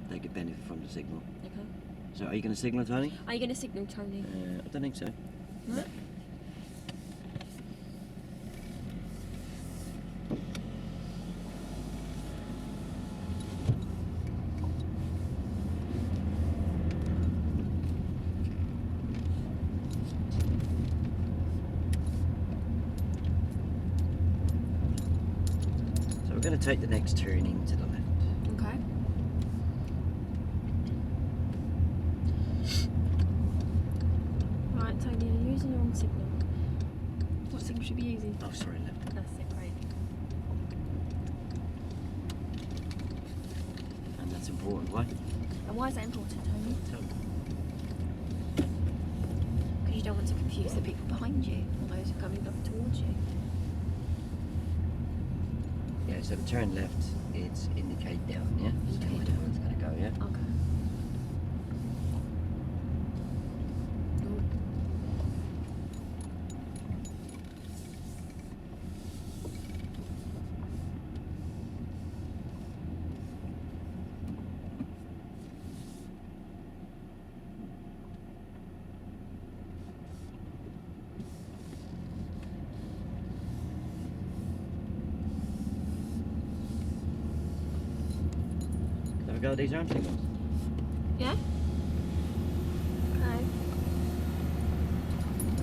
they could benefit from the signal. Okay. So are you going to signal, Tony? Are you going to signal, Tony? I don't think so. No? So we're going to take the next turning to the left. Okay. Right, Tony, you're using the wrong signal. What signal should we be using? Oh, sorry, left. That's it, great. And that's important. Why? And why is that important, Tony? Tell me. Because you don't want to confuse the people behind you or those who are coming up towards you. Yeah, so to turn left, it's indicate down, yeah? So Indicate down it's going to go, yeah? Okay. There we go, these arm signals. Yeah? Okay.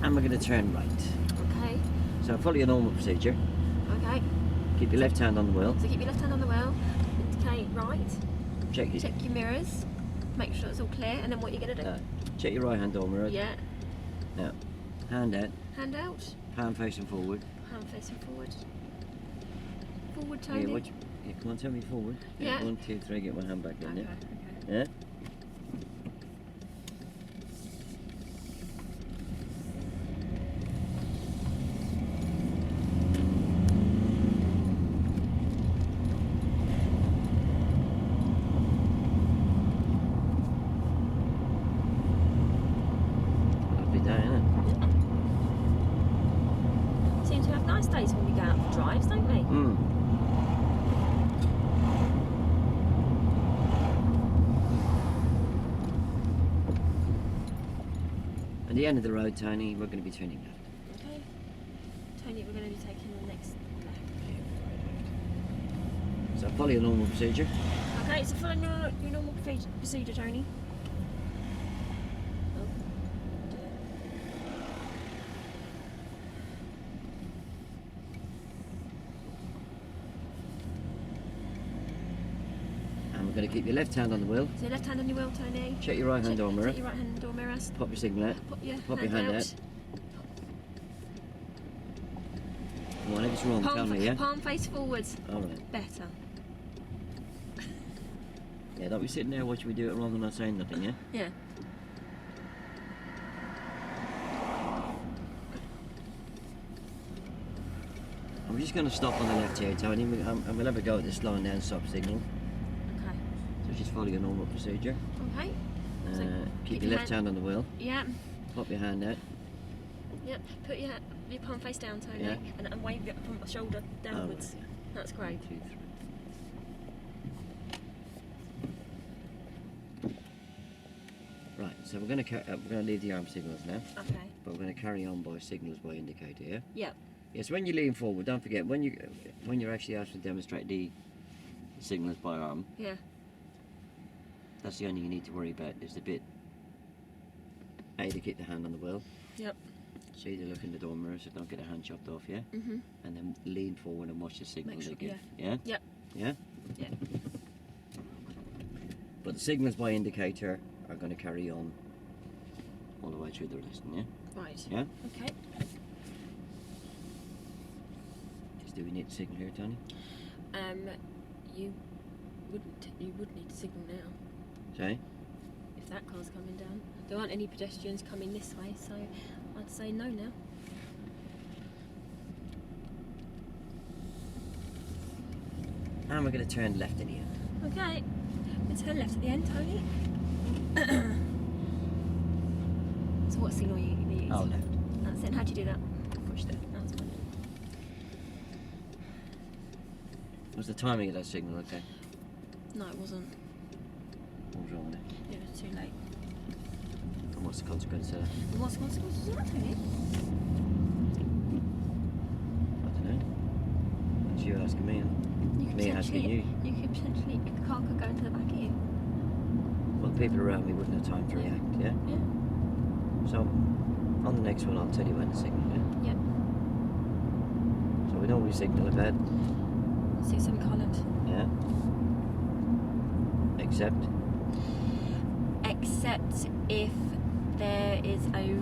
And we're going to turn right. Okay. So follow your normal procedure. Okay. Keep your left hand on the wheel. So keep your left hand on the wheel, indicate right, Check your, check your mirrors, make sure it's all clear, and then what you're going to do? check your right hand door mirror. Yeah. Now, hand out, Hand out, palm facing forward. hand facing forward. Forward, Tony. Yeah, yeah, come on, tell me forward. Yeah. 1, 2, 3, get one hand back in Okay, there. okay. Yeah? Lovely day, isn't it? Seem to have nice days when we go out for drives, don't we? At the end of the road, Tony, we're going to be turning left. Okay. Tony, we're going to be taking the next left. So follow your normal procedure. Okay, so follow your normal procedure, Tony. Oh. And we're going to keep your left hand on the wheel. So left hand on your wheel, Tony. Check your right hand door mirror. Check your right hand door mirrors. Pop your signal out. Pop your Pop your hand hand out. out. Whatever's wrong, tell me, yeah? Palm face forwards. Alright. Better. Yeah, don't be sitting there watching me do it wrong and not saying nothing, yeah? Yeah. I'm just going to stop on the left here, Tony. And we'll have a go at the slowing down stop signal. Okay. So just follow your normal procedure. Okay. So Keep your left hand on the wheel. Yeah. Pop your hand out. Yep. Put your palm face down, Tony, Yeah. and wave it from the shoulder downwards. Oh, right, That's great. 1, 2, 3. Right, so we're going to leave the arm signals now, Okay. but we're going to carry on by signals by indicator. Yeah. Yep. Yes. When you lean forward, don't forget when you're actually asked to demonstrate the signals by arm. Yeah. That's the only thing you need to worry about. Is the bit A, to keep the hand on the wheel. Yep. See, to look in the door mirror so don't get a hand chopped off. Yeah. Mhm. And then lean forward and watch the signal Make sure- they give. Yeah. Yep. Yeah. Yeah. But the signals by indicator are going to carry on all the way through the lesson, yeah? Right. Yeah? Okay. Just do we need a signal here, Tony? You would need to signal now Say? if that car's coming down. There aren't any pedestrians coming this way, so I'd say no now. And we're going to turn left in the end. Okay. Let's turn left at the end, Tony. So what signal are you going to use? Oh, left. That's it. How'd you do that? Pushed it. That's fine. Was the timing of that signal okay? No, it wasn't. What's the consequence of that? And what's the consequences of that, Tony? I don't know. That's you asking me, and me asking you. You could potentially, a car could go into the back of you. Well, the people around me wouldn't have time to react, yeah? Yeah. So, on the next one, I'll tell you when to signal, yeah? Yeah. So we normally signal about, 6-7 colours. yeah? Except, If there is a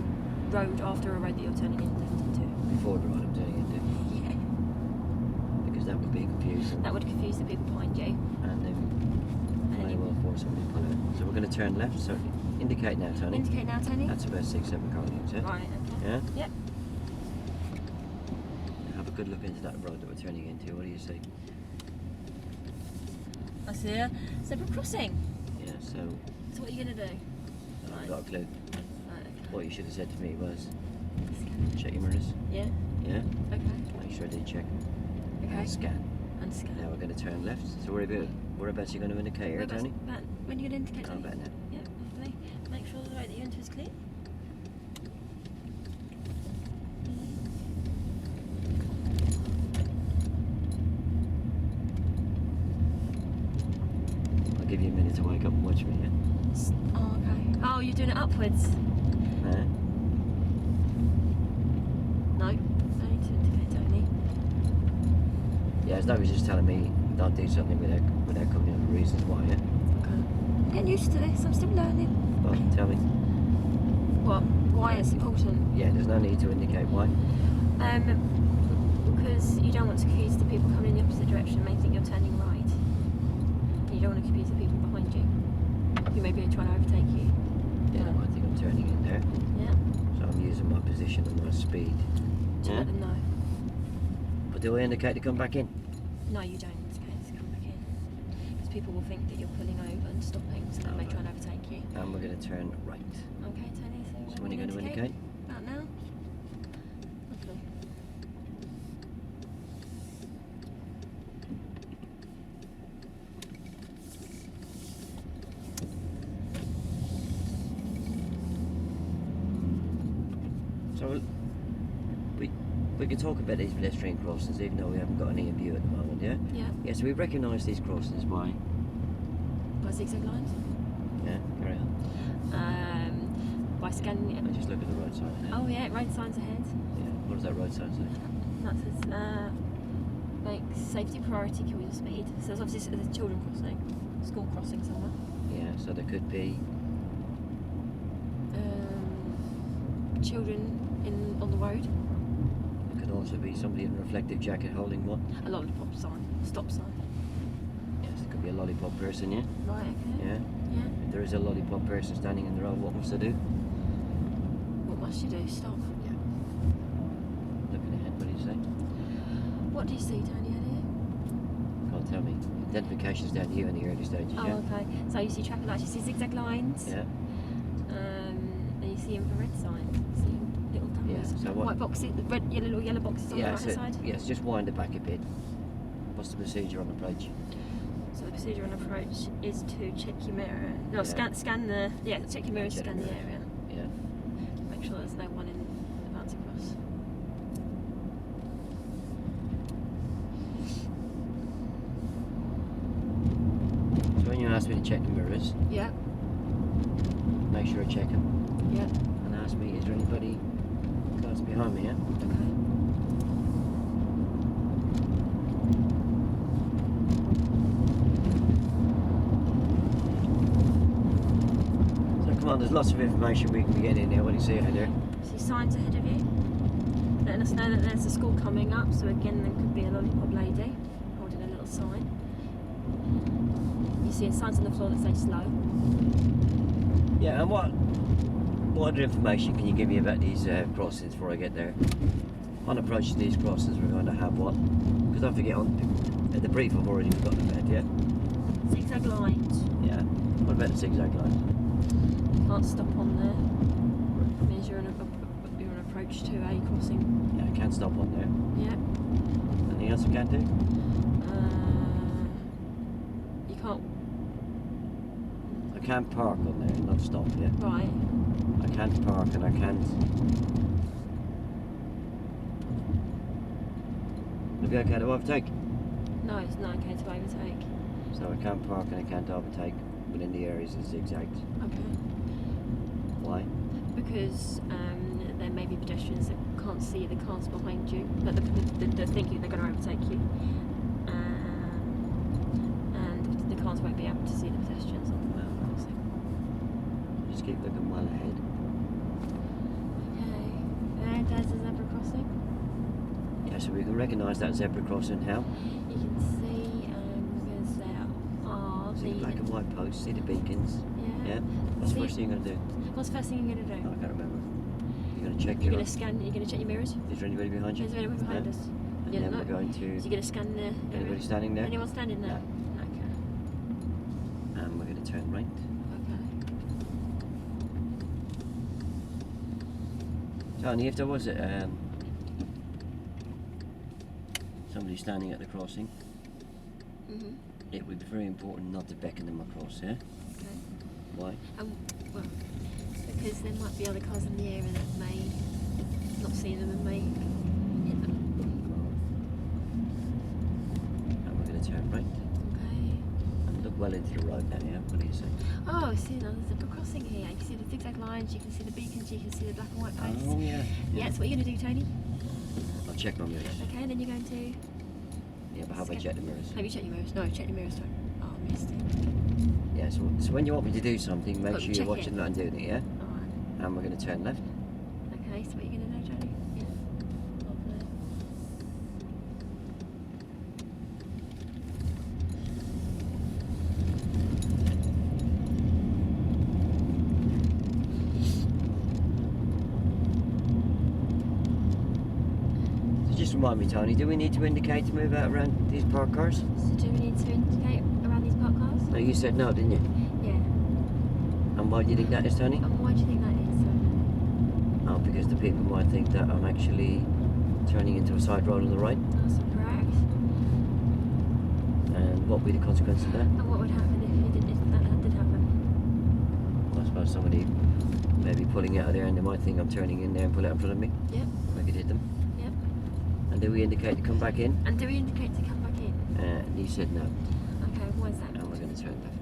road after a road that you're turning in left into. before the road I'm turning into, Yeah. because that would be confusing. That would confuse the people behind you. And then And may then well force somebody to pull out. So we're going to turn left, so indicate now, Tony. indicate now, Tony. That's about 6-7 car lengths, yeah? Right, okay. Yeah? Yep. Have a good look into that road that we're turning into. What do you see? I see a zebra crossing. Yeah, so So what are you going to do? I've got a clue. Right, okay. What you should have said to me was, Scan. check your mirrors. Yeah? Yeah? Okay. Make sure I did check. Okay. And scan. And scan. Now we're going to turn left. So whereabouts are you going to indicate here, Whereabouts- Tony? When are you going to indicate, Oh, Tony? about now. Yeah, lovely. Make sure the road that you enter is clear. I'll give you a minute to wake up and watch me, yeah? Oh, okay. Oh, you're doing it upwards? Huh? No. I need to indicate, Tony. Yeah, as though he's just telling me don't do something without coming up with reasons why, yeah? Okay. I'm getting used to this. I'm still learning. Well, tell me. What? Why it's important? Yeah, there's no need to indicate why. Because you don't want to confuse the people coming in the opposite direction and may think you're turning right. And you don't want to confuse the people behind you who may be trying to overtake you. Yeah, I think I'm turning in there. Yeah. So I'm using my position and my speed. To Yeah? let them know. But do I indicate to come back in? No, you don't indicate to come back in. Because people will think that you're pulling over and stopping, so they may try and overtake you. And we're going to turn right. Okay, Tony, so So when are you going to indicate? About now. Lovely. So we can talk about these pedestrian crossings even though we haven't got any in view at the moment, yeah? Yeah. Yeah, so we recognise these crossings by, By zigzag lines. yeah, carry on. By scanning it. And just look at the road sign now. Oh yeah, road signs ahead. Yeah, what does that road sign say? That says, make safety priority, kill your speed. So there's obviously there's children crossing, school crossing somewhere. Yeah, so there could be, Children on the road. there could also be somebody in a reflective jacket holding what? A lollipop sign, stop sign. Yes, it could be a lollipop person, yeah? Right, okay. Yeah. Yeah. If there is a lollipop person standing in the road, what must I do? What must you do? Stop. Yeah. Looking ahead, what do you say? What do you see, Tony, earlier? Can't tell me. Identification's down to you in the early stages, Oh, yeah? okay. So you see traffic lights, you see zigzag lines. Yeah. And you see infrared signs. You see little Yeah, numbers. so what- White boxes, little yellow boxes on the right so, hand side. yes, just wind it back a bit. What's the procedure on approach? So the procedure on approach is to check your mirror. No, Yeah. scan the. Yeah, check your mirror, Check scan the the mirrors. area. Yeah. Make sure there's no one in advance across. So when you ask me to check the mirrors, Yeah. make sure I check them. Yeah. And ask me, is there anybody close behind me, yeah? Okay. So come on, there's lots of information we can be getting in here. What do you see out there? See signs ahead of you, letting us know that there's a school coming up. So again, there could be a lollipop lady holding a little sign. You see signs on the floor that say slow. Yeah, and what other information can you give me about these crossings before I get there? On approach to these crossings, we're going to have what? Because don't forget, at the brief I've already forgotten about, yeah? Zigzag lines. Yeah. What about the zigzag lines? You can't stop on there. It means you're an approach to a crossing. Yeah, I can't stop on there. Yeah. Anything else I can't do? You can't. I can't park on there, not stop, yeah? Right. I can't park and I can't. Would it be okay to overtake? No, it's not okay to overtake. So I can't park and I can't overtake within the areas of zigzags. Okay. Why? Because there may be pedestrians that can't see the cars behind you, but they're thinking they're going to overtake you. And the cars won't be able to see the pedestrians on the crossing. Just keep looking well ahead. Okay. There's a zebra crossing. Yeah, so we can recognise that zebra crossing how? You can see because there are See the black and white posts, see the beacons. Yeah. Yeah? What's the See- first thing you're going to do? What's the first thing you're going to do? Oh, I can't remember. You're going to check You're your... going to scan. You're going to check your mirrors. Is there anybody behind you? Is there anyone behind Yeah. us? And Yeah, then no. we're going to... So you're going to scan the. Anybody standing there? Anyone standing there? Okay. And we're going to turn right. Okay. Tony, if there was somebody standing at the crossing, Mhm. it would be very important not to beckon them across, yeah? Okay. Why? Well, because there might be other cars in the area that may not see them and may hit them. And we're going to turn right. Okay. And look well into the road now, yeah? What do you say? Oh, I see another zebra crossing here. You can see the zigzag lines, you can see the beacons, you can see the black and white posts. Oh, yeah. Yeah, so what are you going to do, Tony? I'll check my mirrors. Okay, and then you're going to... Yeah, but how about check the mirrors? Have you checked your mirrors? No, check your mirrors, Tony. Oh, I missed it. Yeah, so when you want me to do something, make Oh, sure you're check watching it. that I'm doing it, yeah? Alright. And we're going to turn left. Okay, so what are you going to do, Tony? Yeah. Lovely. So just remind me, Tony, do we need to indicate to move out around these parked cars? So do we need to indicate around these parked cars? No, you said no, didn't you? Yeah. And why do you think that is, Tony? And why do you think that is? Oh, because the people might think that I'm actually turning into a side road on the right. That's correct. And what would be the consequence of that? And what would happen if that did happen? Well, I suppose somebody may be pulling out of there and they might think I'm turning in there and pull out in front of me. Yep. I could hit them. Yep. And do we indicate to come back in? And do we indicate to come back in? You said no. Okay, why is that? And we're going to turn left.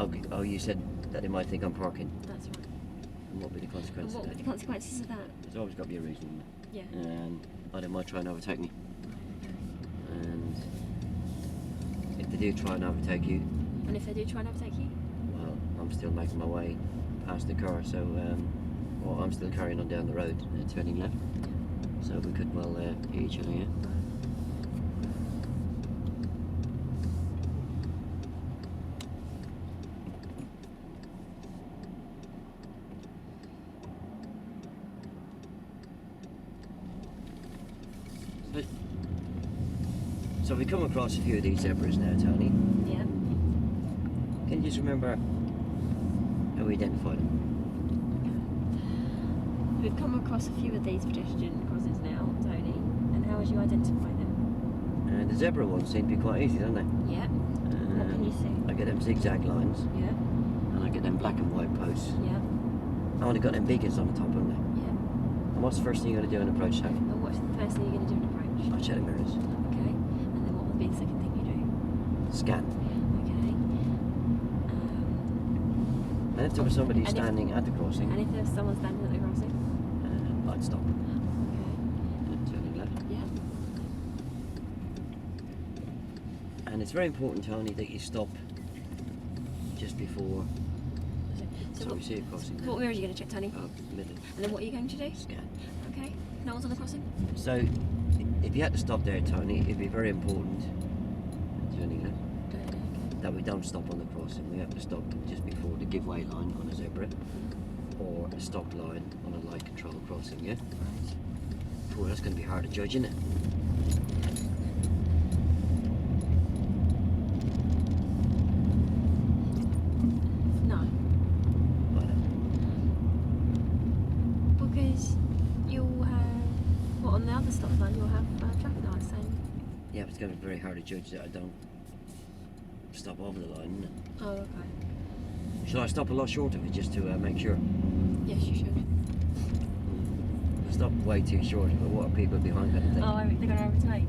Okay. Oh, you said that they might think I'm parking. That's right. And what would be the And consequence what of would that? the consequences of that? There's always got to be a reason. Yeah. Or they might try and overtake me. And if they do try and overtake you, And if they do try and overtake you? well, I'm still making my way past the car, so well, I'm still carrying on down the road, turning left. So we could well hit each other, yeah? So we come across a few of these zebras now, Tony. Yeah. Can you just remember how we identify them? We've come across a few of these pedestrian crossings now, Tony. And how would you identify them? The zebra ones seem to be quite easy, don't they? Yeah. What can you see? I get them zigzag lines, Yeah. and I get them black and white posts. Yeah. I only got them beacons on the top, haven't they? Yeah. And what's the first thing you're going to do in approach, Tony? And what's the first thing you're going to do in approach? I check the mirrors. Okay. And then what would be the second thing you do? Scan. Okay. And if there was somebody And if- standing at the crossing, And if there's someone standing at the crossing? I'd stop. Okay. And turning left. Yeah. And it's very important, Tony, that you stop just before. So we see a crossing. What mirror are you going to check, Tony? Oh, middle. And then what are you going to do? Scan. Okay. No one's on the crossing? So, if you had to stop there, Tony, it'd be very important, turning left, that we don't stop on the crossing. We have to stop just before the give-way line on a zebra, or a stop line on a light control crossing, yeah? Right. Boy, that's going to be hard to judge, isn't it? No. Why not? Because you'll have... Well, on the other stop line, you'll have traffic lights saying... Yeah, but it's going to be very hard to judge that I don't stop over the line, isn't it? Oh, okay. Should I stop a lot short of it just to make sure? Yes, you should. I stop way too short of it. What are people behind going to think? Oh, they're going to overtake.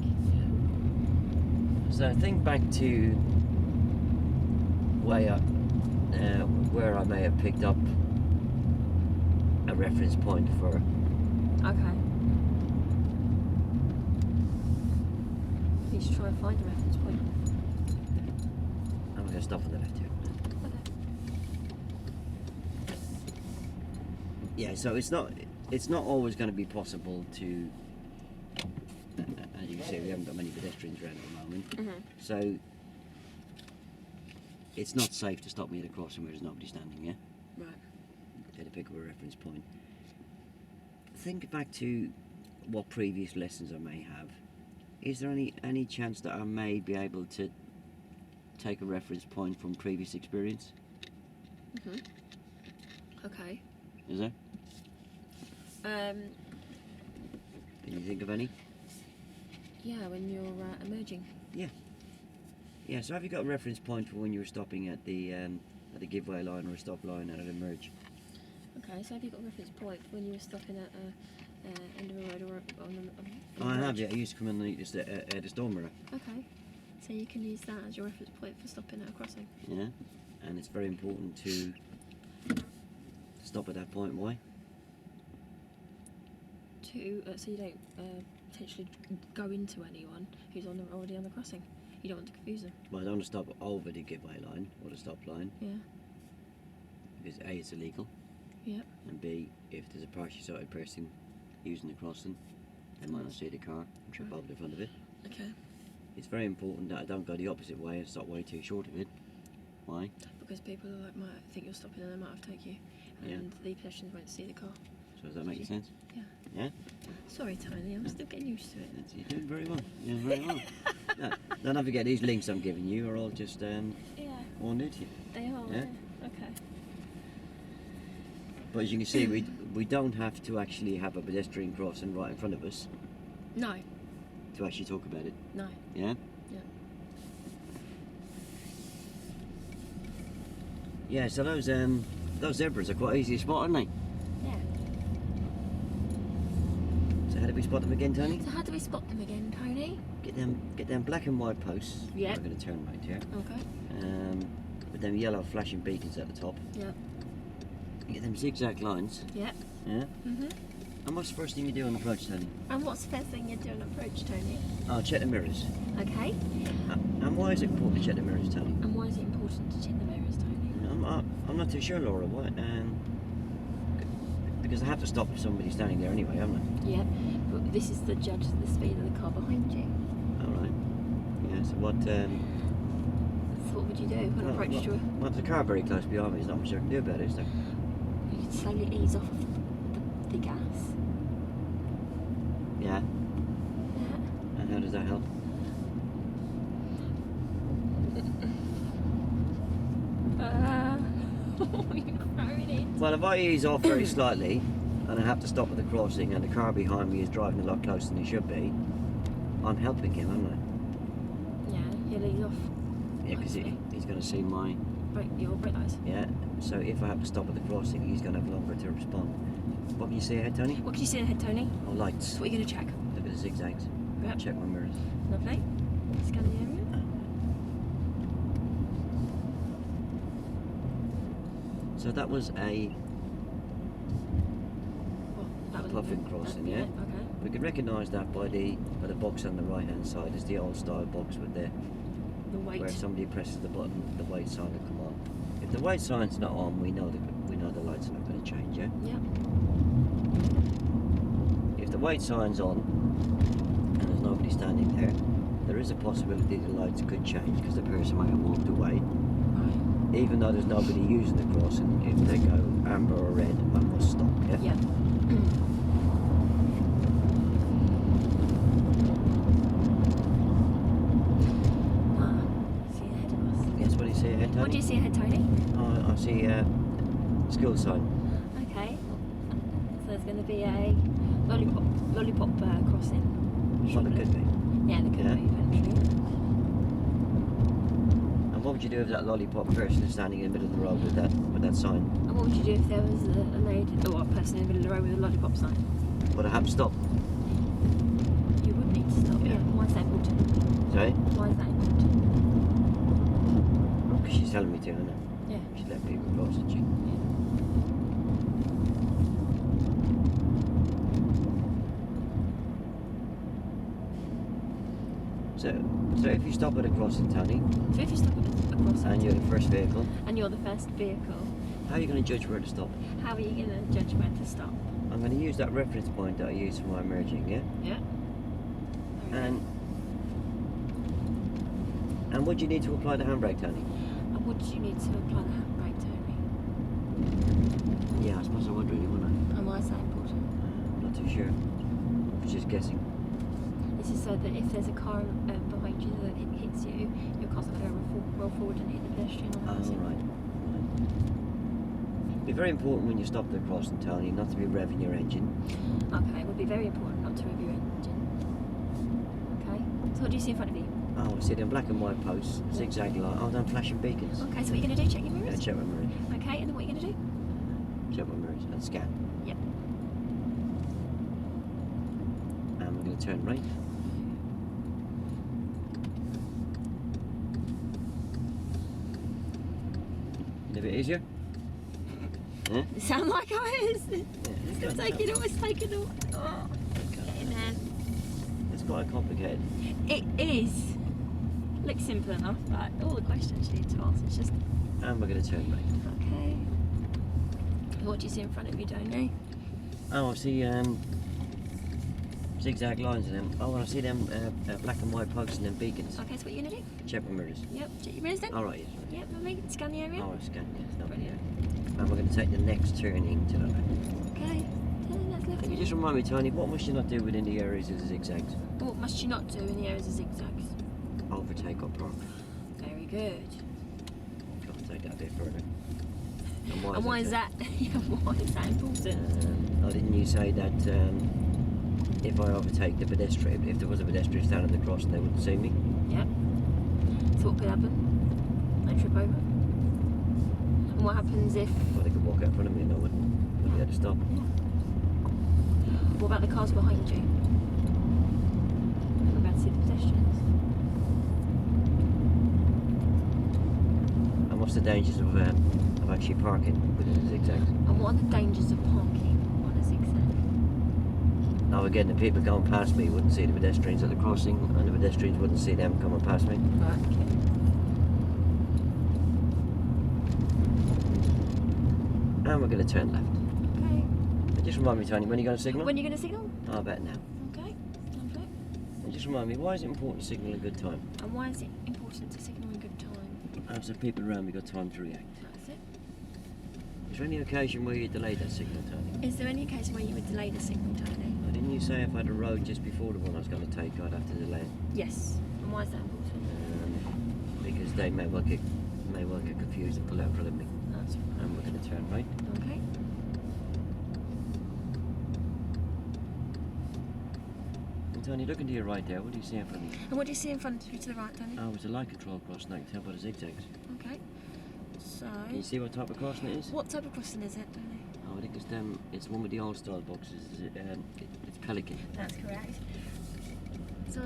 So think back to way up where I may have picked up a reference point for. Okay. You should try and find a reference point. I'm going to stop on the left here. Okay. Yeah, so it's not always going to be possible to. As you can see, we haven't got many pedestrians around at the moment, so it's not safe to stop me at a crossing where there's nobody standing. Yeah. Right. To pick up a reference point. Think back to what previous lessons I may have. Is there any chance that I may be able to take a reference point from previous experience? Okay. Is there? Can you think of any? Yeah, when you're emerging. Yeah. So have you got a reference point for when you were stopping at the giveaway line or a stop line and at a merge? Okay, so have you got a reference point when you were stopping at end of a road or on a I have. Yeah, I used to come in and just at a storm mirror. Okay, so you can use that as your reference point for stopping at a crossing. Yeah, and it's very important to stop at that point. Why? So you don't potentially go into anyone who's already on the crossing. You don't want to confuse them. Well, I don't want to stop over the giveaway line or the stop line. Yeah. Because A, it's illegal. Yep. And B, if there's a partially sighted person using the crossing, they might not see the car and trip over the front of it. Okay. It's very important that I don't go the opposite way and stop way too short of it. Why? Because people might think you're stopping and they might overtake you, and the pedestrians won't see the car. So does that make sense? Yeah. Yeah? Sorry, Tony, I'm still getting used to it. You're doing very well. You're doing very well. No, don't forget these links I'm giving you are all just all new to you. They are. Yeah? Okay. But as you can see, we don't have to actually have a pedestrian crossing right in front of us No. to actually talk about it. No. Yeah? Yeah. Yeah, so those zebras are quite easy to spot, aren't they? Yeah. So how do we spot them again, Tony? So how do we spot them again, Tony? Get them black and white posts. Yeah. I'm going to turn right here. Okay. With them yellow flashing beacons at the top. Yeah. You get them zigzag lines. Yeah. Yeah. And what's the first thing you do on approach, Tony? And what's the first thing you do on approach, Tony? Oh, check the mirrors. Okay. And why is it important to check the mirrors, Tony? And why is it important to check the mirrors, Tony? I'm not too sure, Laura. Why? Because I have to stop if somebody's standing there anyway, haven't I? Yeah. But this is to judge the speed of the car behind you. All right. Yeah. So what? So what would you do when approached to a... Well, if the car very close behind me, there's not much I can do about it, is there? You could slowly ease off of the gas. Yeah. Yeah. And how does that help? You're throwing it. Well, if I ease off very slightly and I have to stop at the crossing and the car behind me is driving a lot closer than he should be, I'm helping him, aren't Yeah, you'll ease off. I? Yeah, because he's going to see my... Your brake lights. Yeah, so if I have to stop at the crossing, he's going to have longer to respond. What can you see ahead, Tony? What can you see ahead, Tony? Oh, lights. So what are you going to check? Look at the zigzags. Yep. Check my mirrors. Lovely. Scan the area. So that was a That was puffin crossing, yeah? Okay. We could recognise that by the box on the right hand side. It's the old style box with the The weight. where if somebody presses the button, the wait sign will come on. If the wait sign's not on, we know the lights are not going to change, yeah? Yep. If the wait sign's on and there's nobody standing there, there is a possibility the lights could change because the person might have walked away. Right. Even though there's nobody using the crossing, if they go amber or red, I must stop, yeah? Yep. See ahead of us. Yes, what do you see ahead, Tony? What do you see ahead, Tony? Oh, I see a school sign. Okay. So there's going to be a lollipop crossing. Well, it could be. Yeah, there could Yeah. be eventually. And what would you do if that lollipop person is standing in the middle of the road with that sign? And what would you do if there was a lady or a person in the middle of the road with a lollipop sign? Would I have to stop? You would need to stop. Yeah. Yeah. Why is that important? Sorry? Why is that important? Because she's telling me to, isn't it? Yeah. She's letting people cross, isn't she? So if you stop at a crossing, Tony, So if you stop at a crossing and you're the first vehicle, and you're the first vehicle, how are you going to judge where to stop? how are you going to judge where to stop? I'm going to use that reference point that I used for my merging, yeah? Yeah. And would you need to apply the handbrake, Tony? And would you need to apply the handbrake, Tony? Yeah, I suppose I would really, wouldn't I? And why is that important? I'm not too sure. I was just guessing. This is so that if there's a car behind you that it hits you, your car's not going to roll forward and hit the pedestrian on the Oh, crossing. right. It'd be very important when you stop at the crossing, Tony, not to be revving your engine. Okay, it would be very important not to rev your engine. Okay, so what do you see in front of you? Oh, I see them black and white posts, zigzag light. Oh, them flashing beacons. Okay, so what are you going to do? Check your Yeah, mirrors? check my mirrors. Okay, and then what are you going to do? Check my mirrors and scan. Yep. And we're going to turn right. A bit easier. Yeah? It sounds like I is. Yeah, It's going to take it all. It's taking all. Oh, getting there. It's quite complicated. It is. Looks simple enough, but all the questions you need to ask. It's just And we're going to turn right. okay. What do you see in front of you, don't you? Oh, I see zigzag lines in them. Oh, and I see them black and white posts and them beacons. Okay, so what are you going to do? Check my mirrors. Yep, check your mirrors then. All right, yes. Right. Yep, lovely. Scan the area. Oh, I scan. Yes, no. Brilliant. And we're going to take the next turning to the left. Okay, that's Can you lovely. just remind me, Tony, what must you not do within the areas of the zigzags? What must you not do in the areas of zigzags? Overtake or park. Very good. Got to take that a bit further. And And why is that? Yeah, why is that important? Oh, didn't you say that if I overtake the pedestrian, if there was a pedestrian standing at the crossing, they wouldn't see me? Yep. So what could happen? They trip over. And what happens if? Well, they could walk out in front of me and I wouldn't be able to stop. What about the cars behind you? What about to see the pedestrians? And what's the dangers of actually parking within the zigzags? And what are the dangers of parking on a zigzag? Now again, the people going past me wouldn't see the pedestrians at the crossing, and the pedestrians wouldn't see them coming past me. Right, okay. And we're going to turn left. Okay. And just remind me, Tony, when are you going to signal? When are you going to signal? I bet now. Okay, lovely. And just remind me, why is it important to signal in good time? And why is it important to signal in good time? So people around me got time to react. That's it. Is there any occasion where you delayed that signal, Tony? Is there any occasion where you would delay the signal, Tony? Or didn't you say if I had a road just before the one I was going to take, I'd have to delay it? Yes. And why is that important? Because they may well get confused and pull out in front of me. That's right. And we're going to turn right. Okay. And Tony, looking to your right there, what do you see in front of you? And what do you see in front of you to the right, Tony? Oh, it's a light control crossing, I can tell by the zigzags. Okay. So, Can you see what type of crossing it is? what type of crossing is it, Tony? Oh, I think it's one with the old style boxes. It's Pelican. That's correct. So,